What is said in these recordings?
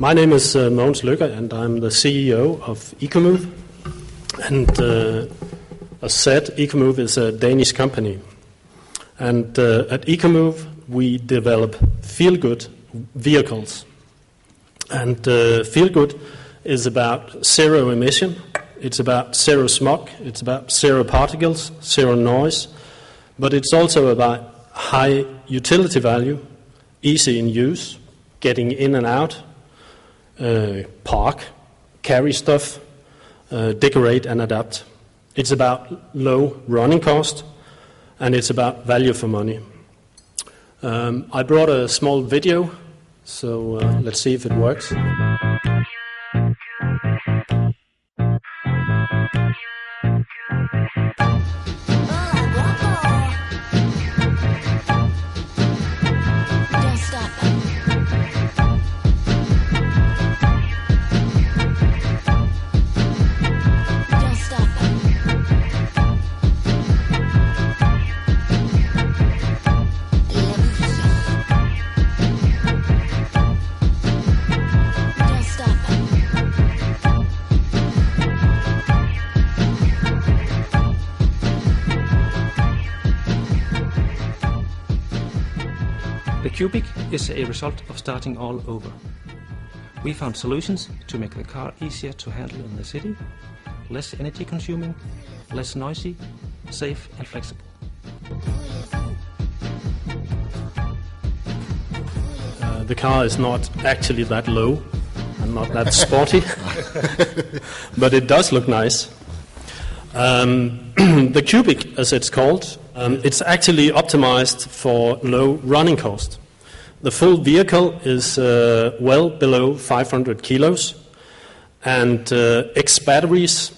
My name is Mogens Looke, and I'm the CEO of ECOmove. And as said, ECOmove is a Danish company. And at ECOmove, we develop feel-good vehicles. And feel-good is about zero emission, it's about zero smog, it's about zero particles, zero noise, but it's also about high utility value, easy in use, getting in and out, park, carry stuff, decorate and adapt. It's about low running cost, and it's about value for money. I brought a small video, so let's see if it works. The Cubic is a result of starting all over. We found solutions to make the car easier to handle in the city, less energy consuming, less noisy, safe and flexible. The car is not actually that low and not that sporty, but it does look nice. The Cubic, as it's called, it's actually optimized for low running cost. The full vehicle is well below 500 kilos and X batteries,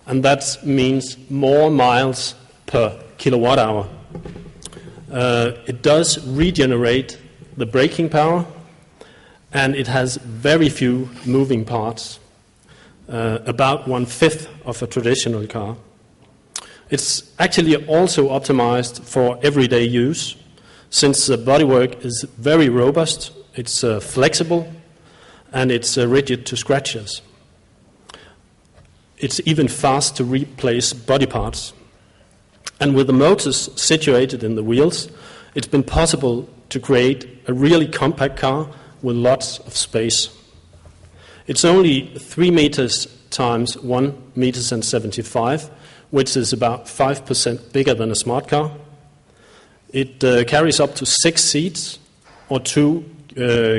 and that means more miles per kilowatt hour. It does regenerate the braking power, and it has very few moving parts, about 1/5 of a traditional car. It's actually also optimized for everyday use, since the bodywork is very robust, it's flexible, and it's rigid to scratches. It's even fast to replace body parts. And with the motors situated in the wheels, it's been possible to create a really compact car with lots of space. It's only 3 meters times 1 meters and 75, which is about 5% bigger than a smart car. It carries up to 6 seats or 2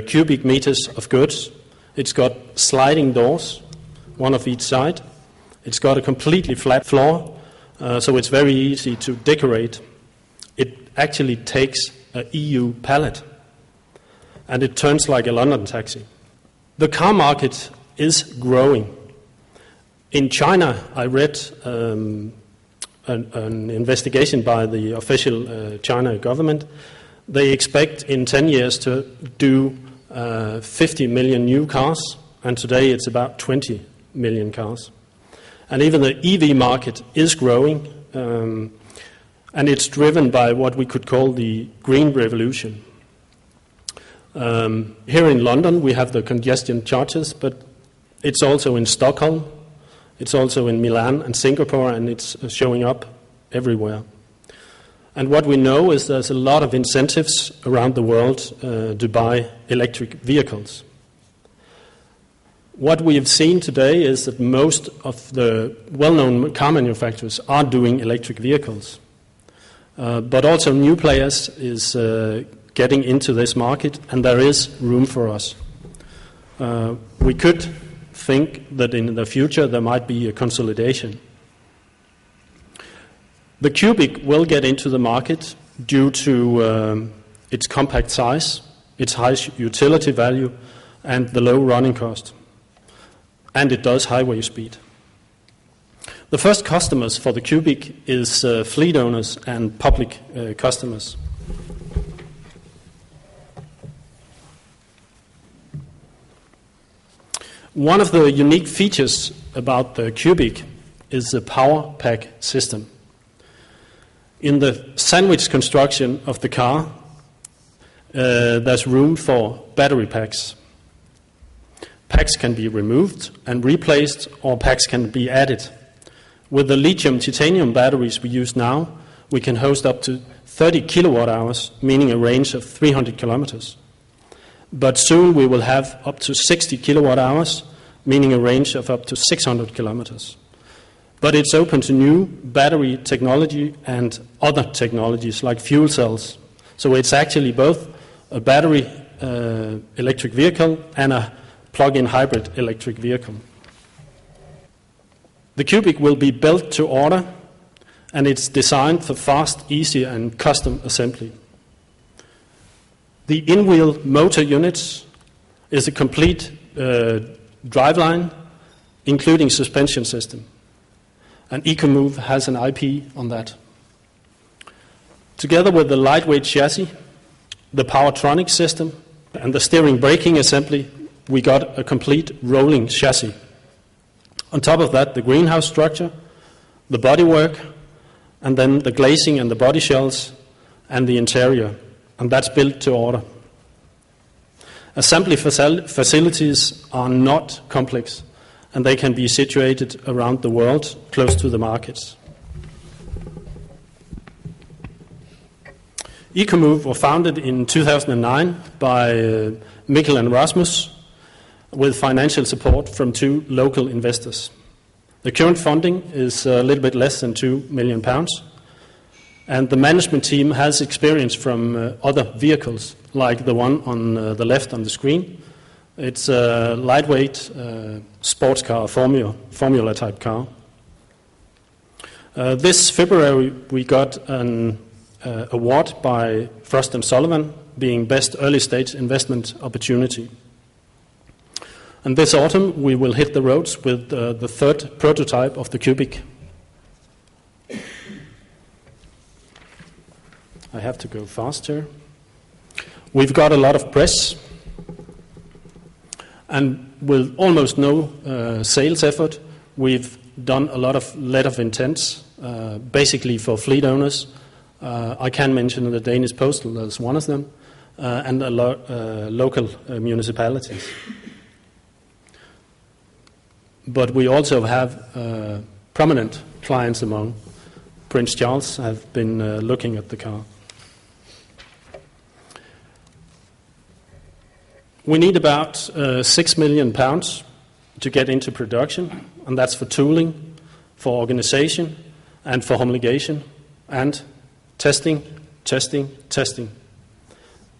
cubic meters of goods. It's got sliding doors, one of each side. It's got a completely flat floor, so it's very easy to decorate. It actually takes an EU pallet, and it turns like a London taxi. The car market is growing. In China, I read an investigation by the official China government. They expect in 10 years to do 50 million new cars, and today it's about 20 million cars. And even the EV market is growing, and it's driven by what we could call the green revolution. Here in London, we have the congestion charges, but it's also in Stockholm, it's also in Milan and Singapore, and it's showing up everywhere. And what we know is there's a lot of incentives around the world to buy electric vehicles. What we have seen today is that most of the well-known car manufacturers are doing electric vehicles. But also new players is getting into this market, and there is room for us. We could think that in the future there might be a consolidation. The Cubic will get into the market due to its compact size, its high utility value, and the low running cost. And it does highway speed. The first customers for the Cubic is fleet owners and public customers. One of the unique features about the Cubic is the power pack system. In the sandwich construction of the car, there's room for battery packs. packs can be removed and replaced, or packs can be added. With the lithium-titanium batteries we use now, we can host up to 30 kilowatt hours, meaning a range of 300 kilometers. But soon we will have up to 60 kilowatt hours, meaning a range of up to 600 kilometers. But it's open to new battery technology and other technologies like fuel cells. So it's actually both a battery electric vehicle and a plug-in hybrid electric vehicle. The Cubic will be built to order, and it's designed for fast, easy, and custom assembly. The in-wheel motor units is a complete driveline, including suspension system. And ECOmove has an IP on that. Together with the lightweight chassis, the powertronic system, and the steering braking assembly, we got a complete rolling chassis. On top of that, the greenhouse structure, the bodywork, and then the glazing and the body shells, and the interior. And that's built to order. Assembly facilities are not complex, and they can be situated around the world, close to the markets. ECOmove was founded in 2009 by Mikkel and Rasmus with financial support from 2 local investors. The current funding is a little bit less than £2 million, and the management team has experience from other vehicles, like the one on the left on the screen. It's a lightweight sports car, formula type car. This February we got an award by Frost & Sullivan, being Best Early Stage Investment Opportunity. And this autumn we will hit the roads with the 3rd prototype of the Cubic. I have to go faster. We've got a lot of press, and with almost no sales effort, we've done a lot of letter of intents, basically for fleet owners. I can mention the Danish Postal as one of them, and local municipalities. But we also have prominent clients among. Prince Charles have been looking at the car. We need about £6 million to get into production, and that's for tooling, for organization, and for homologation, and testing.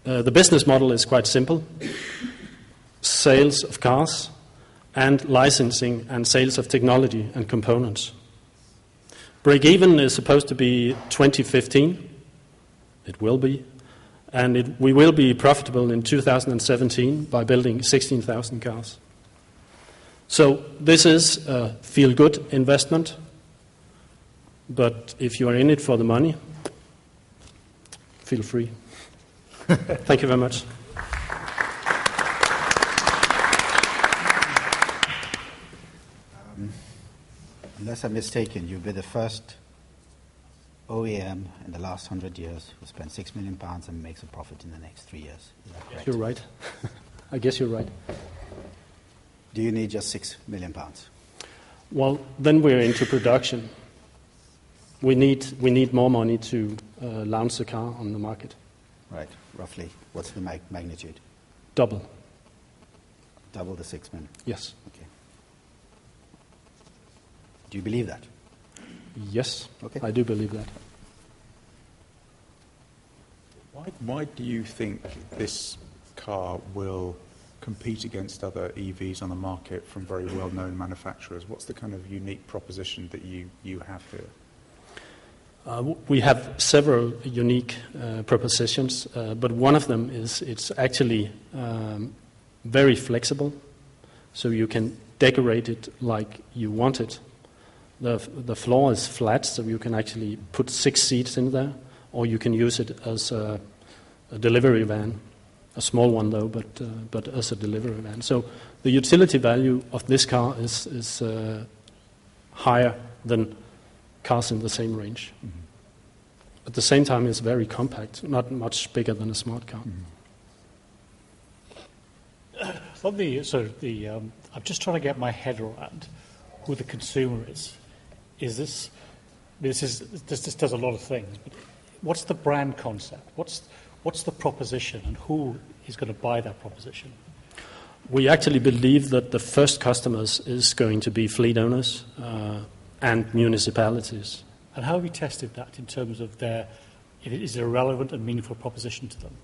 The business model is quite simple. Sales of cars, and licensing and sales of technology and components. Break-even is supposed to be 2015. It will be. And we will be profitable in 2017 by building 16,000 cars. So this is a feel-good investment, but if you are in it for the money, feel free. Thank you very much. Unless I'm mistaken, you'll be the first OEM in the last 100 years who spent £6 million and makes a profit in the next 3 years. Is that correct? You're right. I guess you're right. Do you need just £6 million? Well, then we're into production. We need more money to launch the car on the market. Right. Roughly, what's the magnitude? Double. Double the 6 million? Yes. Okay. Do you believe that? Yes, okay. I do believe that. Why do you think this car will compete against other EVs on the market from very well-known manufacturers? What's the kind of unique proposition that you have here? We have several unique propositions, but one of them is it's actually very flexible, so you can decorate it like you want it. The floor is flat, so you can actually put 6 seats in there, or you can use it as a delivery van, a small one though, but as a delivery van. So the utility value of this car is higher than cars in the same range. Mm-hmm. At the same time, it's very compact, not much bigger than a smart car. Mm-hmm. I'm just trying to get my head around who the consumer is. This does a lot of things, but what's the brand concept? What's the proposition, and who is going to buy that proposition? We actually believe that the first customers is going to be fleet owners and municipalities. And how have you tested that in terms of is it a relevant and meaningful proposition to them?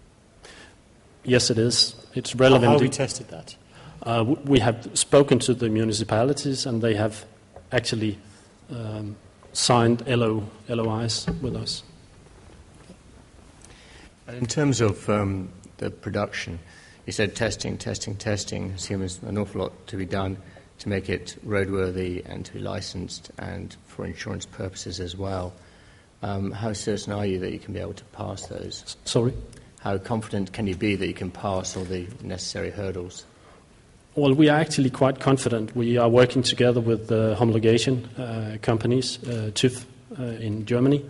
Yes, it is. It's relevant. How have we tested that? We have spoken to the municipalities, and they have actually signed LOIs with us. In terms of the production, you said testing. Assumes an awful lot to be done to make it roadworthy and to be licensed and for insurance purposes as well. How certain are you that you can be able to pass those? Sorry? How confident can you be that you can pass all the necessary hurdles? Well, we are actually quite confident. We are working together with the homologation companies, TÜV in Germany,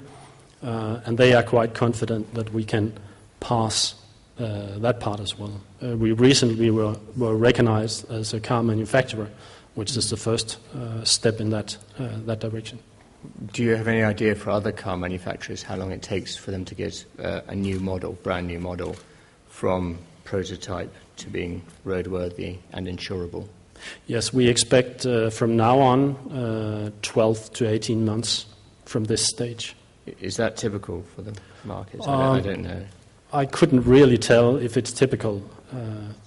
and they are quite confident that we can pass that part as well. We recently were recognized as a car manufacturer, which is the first step in that direction. Do you have any idea for other car manufacturers how long it takes for them to get a new model, brand new model, from prototype to being roadworthy and insurable? Yes, we expect from now on 12 to 18 months from this stage. Is that typical for the markets? I don't know. I couldn't really tell if it's typical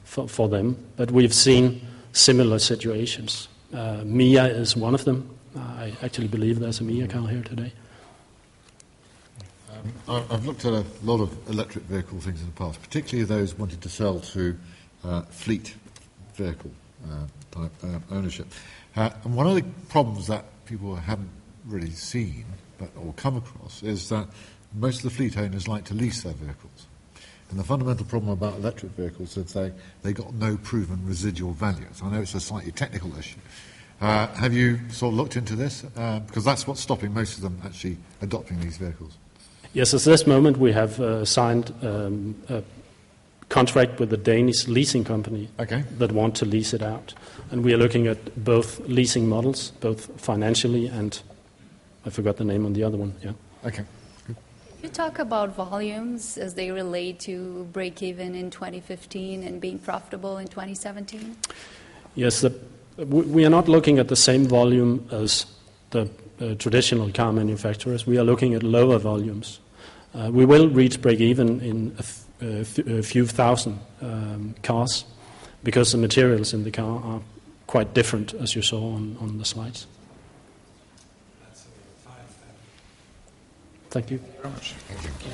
for them, but we've seen similar situations. Mia is one of them. I actually believe there's a Mia car here today. I've looked at a lot of electric vehicle things in the past, particularly those wanted to sell to fleet vehicle type ownership. And one of the problems that people haven't really seen or come across is that most of the fleet owners like to lease their vehicles. And the fundamental problem about electric vehicles is they got no proven residual values. I know it's a slightly technical issue. Have you sort of looked into this? Because that's what's stopping most of them actually adopting these vehicles. Yes, at this moment we have signed a contract with a Danish leasing company that want to lease it out. And we are looking at both leasing models, both financially and, I forgot the name on the other one, yeah. Okay. You talk about volumes as they relate to break-even in 2015 and being profitable in 2017? Yes, we are not looking at the same volume as the traditional car manufacturers. We are looking at lower volumes. We will reach break-even in a few thousand cars because the materials in the car are quite different, as you saw on the slides. That's a 5. Thank you. Very much. Thank you.